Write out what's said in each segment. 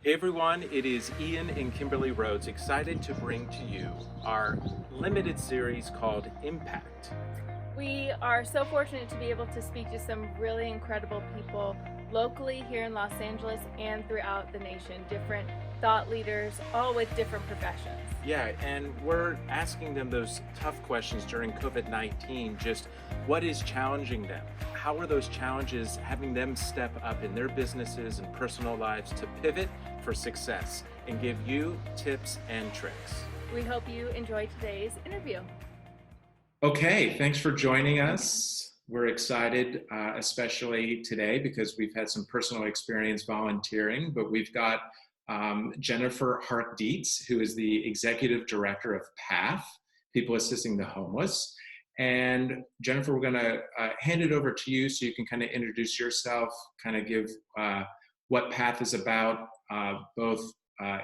Hey everyone, it is Ian and Kimberly Rhodes, excited to bring to you our limited series called Impact. We are so fortunate to be able to speak to some really incredible people locally here in Los Angeles and throughout the nation, different thought leaders, all with different professions. Yeah, and we're asking them those tough questions during COVID-19, just what is challenging them? How are those challenges having them step up in their businesses and personal lives to pivot for success and give you tips and tricks? We hope you enjoy today's interview. Okay, thanks for joining us. We're excited, especially today, because we've had some personal experience volunteering, but we've got Jennifer Hark Dietz, who is the Executive Director of PATH, People Assisting the Homeless. And Jennifer, we're gonna hand it over to you so you can kind of introduce yourself, kind of give what PATH is about, both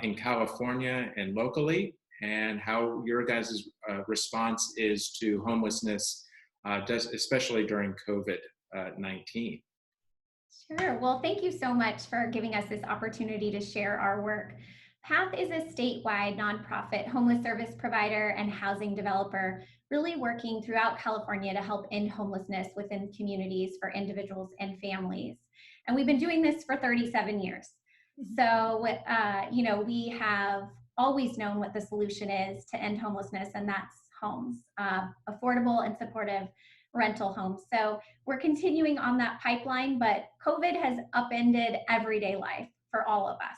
in California and locally, and how your guys' response is to homelessness, especially during COVID-19. Sure. Well, thank you so much for giving us this opportunity to share our work. PATH is a statewide nonprofit homeless service provider and housing developer, really working throughout California to help end homelessness within communities for individuals and families. And we've been doing this for 37 years. So, we have always known what the solution is to end homelessness, and that's homes, affordable and supportive rental homes. So we're continuing on that pipeline, but COVID has upended everyday life for all of us.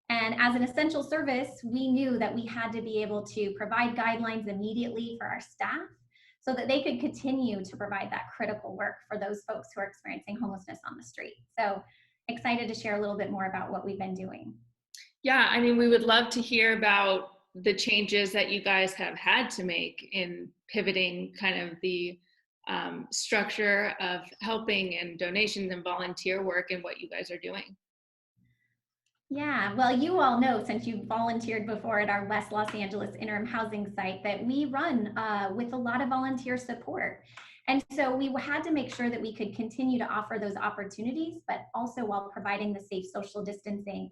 And as an essential service, we knew that we had to be able to provide guidelines immediately for our staff so that they could continue to provide that critical work for those folks who are experiencing homelessness on the street. So excited to share a little bit more about what we've been doing. Yeah, I mean, we would love to hear about the changes that you guys have had to make in pivoting kind of the structure of helping and donations and volunteer work and what you guys are doing. Yeah, well, you all know, since you've volunteered before at our West Los Angeles interim housing site, that we run with a lot of volunteer support. And so we had to make sure that we could continue to offer those opportunities, but also while providing the safe social distancing.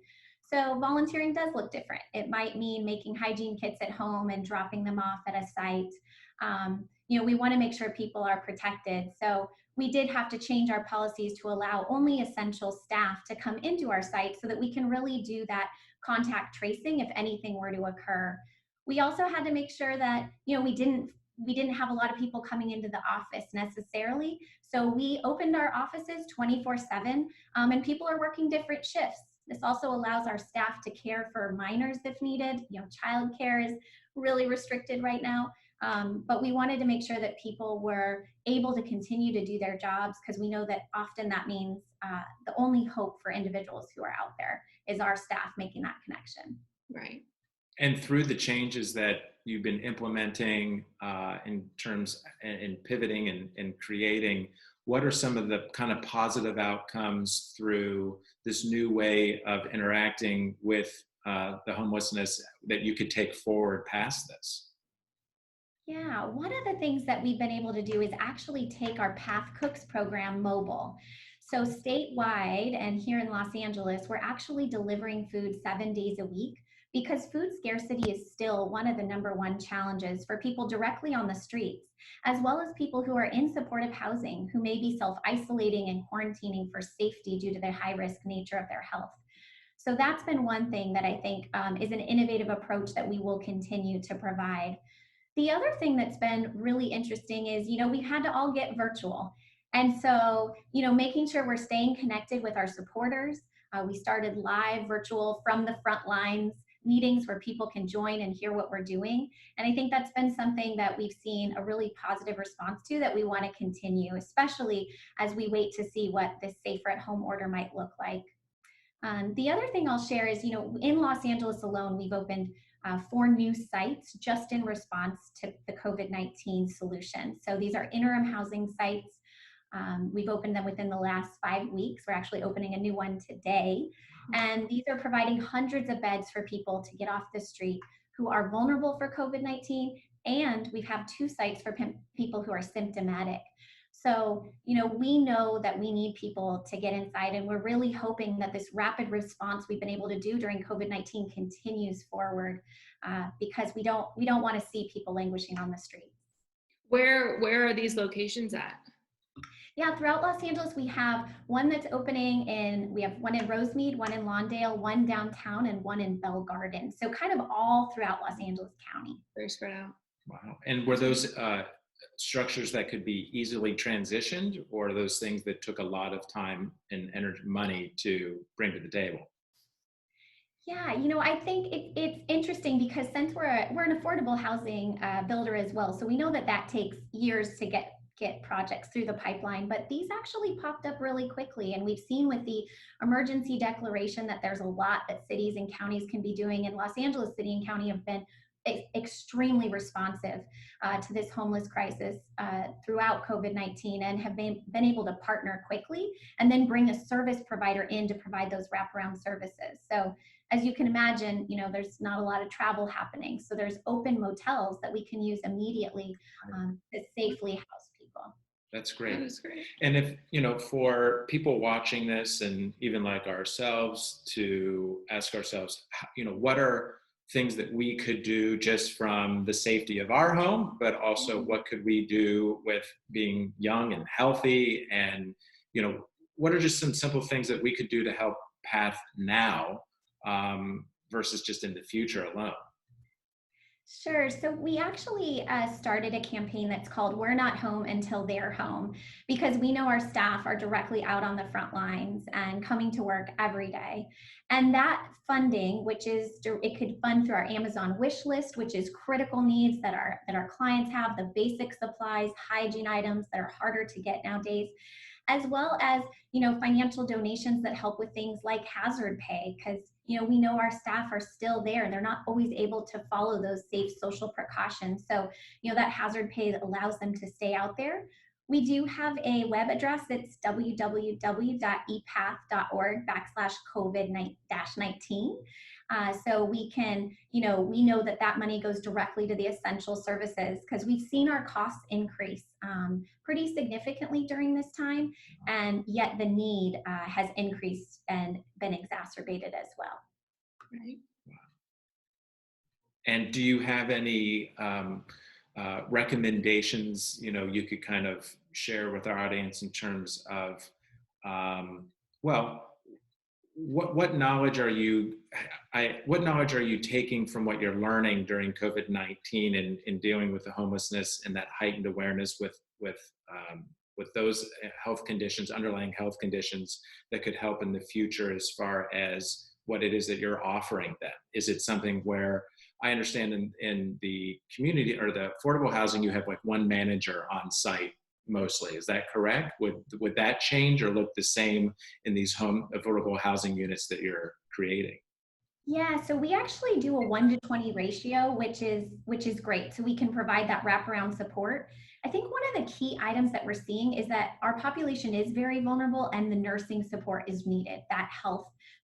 So volunteering does look different. It might mean making hygiene kits at home and dropping them off at a site. We want to make sure people are protected. So we did have to change our policies to allow only essential staff to come into our site so that we can really do that contact tracing if anything were to occur. We also had to make sure that, we didn't have a lot of people coming into the office necessarily. So we opened our offices 24/7, and people are working different shifts. This also allows our staff to care for minors if needed. Childcare is really restricted right now. But we wanted to make sure that people were able to continue to do their jobs, because we know that often that means the only hope for individuals who are out there is our staff making that connection. Right. And through the changes that you've been implementing in pivoting and creating, what are some of the kind of positive outcomes through this new way of interacting with the homelessness that you could take forward past this? Yeah, one of the things that we've been able to do is actually take our Path Cooks program mobile. So statewide and here in Los Angeles, we're actually delivering food 7 days a week, because food scarcity is still one of the #1 challenges for people directly on the streets, as well as people who are in supportive housing who may be self-isolating and quarantining for safety due to the high-risk nature of their health. So that's been one thing that I think is an innovative approach that we will continue to provide. The other thing that's been really interesting is, we've had to all get virtual. And so, making sure we're staying connected with our supporters. We started live virtual from the front lines meetings where people can join and hear what we're doing. And I think that's been something that we've seen a really positive response to, that we want to continue, especially as we wait to see what this safer at home order might look like. The other thing I'll share is, in Los Angeles alone, we've opened 4 new sites just in response to the COVID-19 solution. So these are interim housing sites. We've opened them within the last 5 weeks. We're actually opening a new one today. And these are providing hundreds of beds for people to get off the street who are vulnerable for COVID-19. And we have 2 sites for people who are symptomatic. So, we know that we need people to get inside, and we're really hoping that this rapid response we've been able to do during COVID-19 continues forward, because we don't want to see people languishing on the streets. Where are these locations at? Yeah, throughout Los Angeles, we have one that's opening we have one in Rosemead, one in Lawndale, one downtown, and one in Bell Garden. So kind of all throughout Los Angeles County. Very spread out. Wow. And were those structures that could be easily transitioned, or those things that took a lot of time and energy, money to bring to the table? Yeah, I think it's interesting because since we're an affordable housing builder as well, so we know that takes years to get projects through the pipeline, but these actually popped up really quickly. And we've seen with the emergency declaration that there's a lot that cities and counties can be doing. And Los Angeles City and County have been extremely responsive to this homeless crisis throughout COVID-19, and have been able to partner quickly and then bring a service provider in to provide those wraparound services. So as you can imagine, there's not a lot of travel happening. So there's open motels that we can use immediately to safely house people. That's great. That is great. And if, for people watching this, and even like ourselves, to ask ourselves, what are things that we could do just from the safety of our home, but also what could we do with being young and healthy? And, what are just some simple things that we could do to help Path now versus just in the future alone? Sure. So we actually started a campaign that's called "We're Not Home Until They're Home," because we know our staff are directly out on the front lines and coming to work every day. And that funding, it could fund through our Amazon wish list, which is critical needs that our clients have, the basic supplies, hygiene items that are harder to get nowadays, as well as financial donations that help with things like hazard pay, because we know our staff are still there and they're not always able to follow those safe social precautions. So that hazard pay allows them to stay out there. We do have a web address that's www.epath.org/COVID-19. So we can, we know that money goes directly to the essential services, because we've seen our costs increase pretty significantly during this time, and yet the need has increased and been exacerbated as well. Right. And do you have any recommendations, you could kind of share with our audience in terms of, what knowledge are you taking from what you're learning during COVID-19 in dealing with the homelessness and that heightened awareness with those health conditions, underlying health conditions, that could help in the future as far as what it is that you're offering them? Is it something where, I understand in the community or the affordable housing, you have like one manager on site mostly. Is that correct? Would that change or look the same in these home affordable housing units that you're creating? Yeah, so we actually do a 1-to-20 ratio, which is great. So we can provide that wraparound support. I think one of the key items that we're seeing is that our population is very vulnerable, and the nursing support is needed,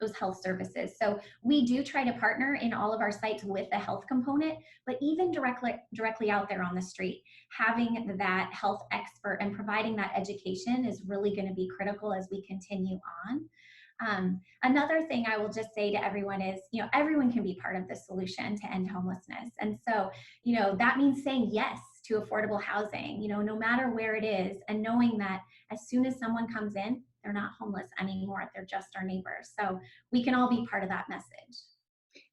those health services. So we do try to partner in all of our sites with the health component, but even directly out there on the street, having that health expert and providing that education is really going to be critical as we continue on. Another thing I will just say to everyone is, everyone can be part of the solution to end homelessness. And so, that means saying yes to affordable housing, no matter where it is, and knowing that as soon as someone comes in, they're not homeless anymore. They're just our neighbors. So we can all be part of that message.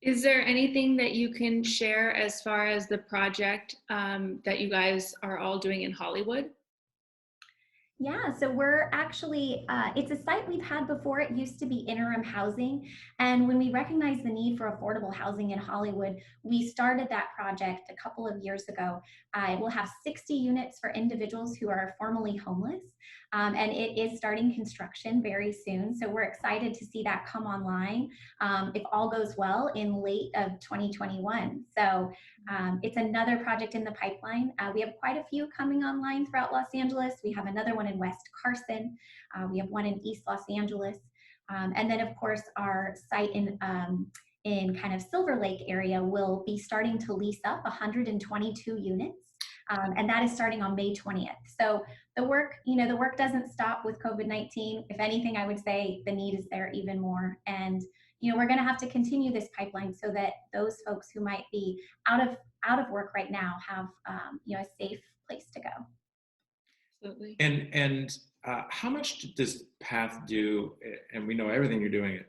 Is there anything that you can share as far as the project that you guys are all doing in Hollywood? Yeah, so we're actually, it's a site we've had before. It used to be interim housing. And when we recognized the need for affordable housing in Hollywood, we started that project a couple of years ago. It will have 60 units for individuals who are formerly homeless. And it is starting construction very soon. So we're excited to see that come online, if all goes well, in late of 2021. So it's another project in the pipeline. We have quite a few coming online throughout Los Angeles. We have another one in West Carson. We have one in East Los Angeles. And then of course our site in kind of Silver Lake area will be starting to lease up 122 units. And that is starting on May 20th. So the work doesn't stop with COVID-19. If anything, I would say the need is there even more. And we're going to have to continue this pipeline so that those folks who might be out of work right now have a safe place to go. Absolutely. And how much does PATH do? And we know everything you're doing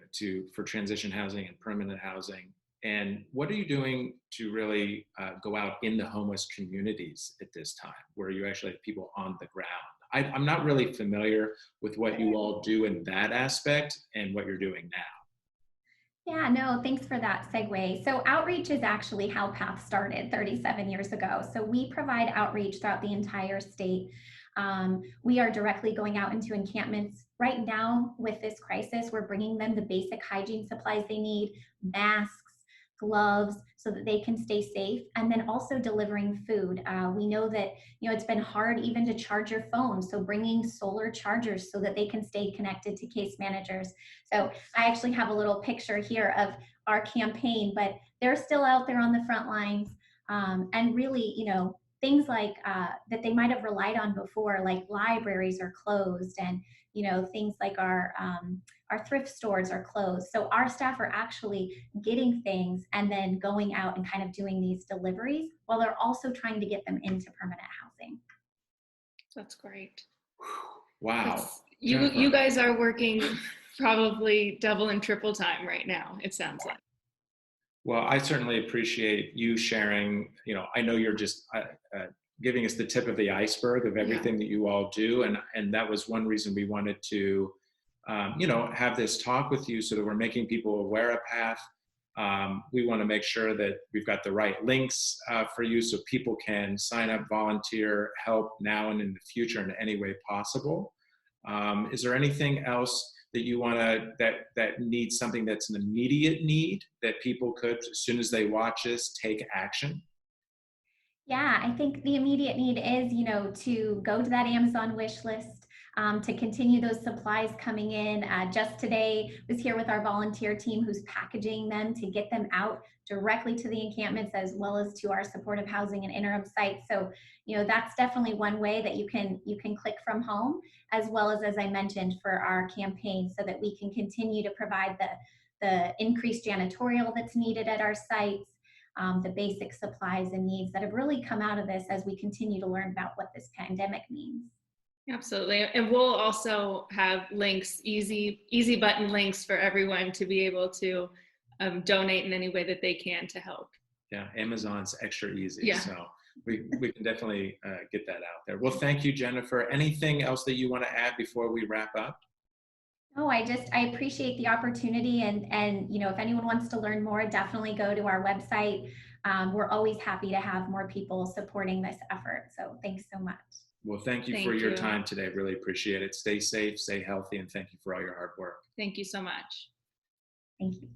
for transition housing and permanent housing. And what are you doing to really go out in the homeless communities at this time, where you actually have people on the ground? I'm not really familiar with what you all do in that aspect and what you're doing now. Yeah, no, thanks for that segue. So outreach is actually how PATH started 37 years ago. So we provide outreach throughout the entire state. We are directly going out into encampments. Right now with this crisis, we're bringing them the basic hygiene supplies they need, masks, gloves, so that they can stay safe, and then also delivering food. We know that it's been hard even to charge your phone, so bringing solar chargers so that they can stay connected to case managers. So I actually have a little picture here of our campaign, but they're still out there on the front lines, and really, things like that they might have relied on before, like libraries are closed, and things like our thrift stores are closed. So our staff are actually getting things and then going out and kind of doing these deliveries while they're also trying to get them into permanent housing. That's great. Wow. You guys are working probably double and triple time right now, it sounds like. Well, I certainly appreciate you sharing. I know you're just giving us the tip of the iceberg of everything that you all do. And that was one reason we wanted to, have this talk with you, so that we're making people aware of PATH. We want to make sure that we've got the right links for you, so people can sign up, volunteer, help now and in the future in any way possible. Is there anything else that you want to, that needs something that's an immediate need, that people could, as soon as they watch this, take action? Yeah, I think the immediate need is, to go to that Amazon wish list, to continue those supplies coming in. Just today was here with our volunteer team who's packaging them to get them out directly to the encampments, as well as to our supportive housing and interim sites. So, that's definitely one way that you can click from home, as well as I mentioned, for our campaign, so that we can continue to provide the increased janitorial that's needed at our sites, the basic supplies and needs that have really come out of this as we continue to learn about what this pandemic means. Absolutely. And we'll also have links, easy button links for everyone to be able to donate in any way that they can to help. Yeah, Amazon's extra easy. Yeah. So we can definitely get that out there. Well, thank you, Jennifer. Anything else that you want to add before we wrap up? No, I appreciate the opportunity, and if anyone wants to learn more, definitely go to our website. We're always happy to have more people supporting this effort. So thanks so much. Well, thank you for your time today. Really appreciate it. Stay safe, stay healthy, and thank you for all your hard work. Thank you so much. Thank you.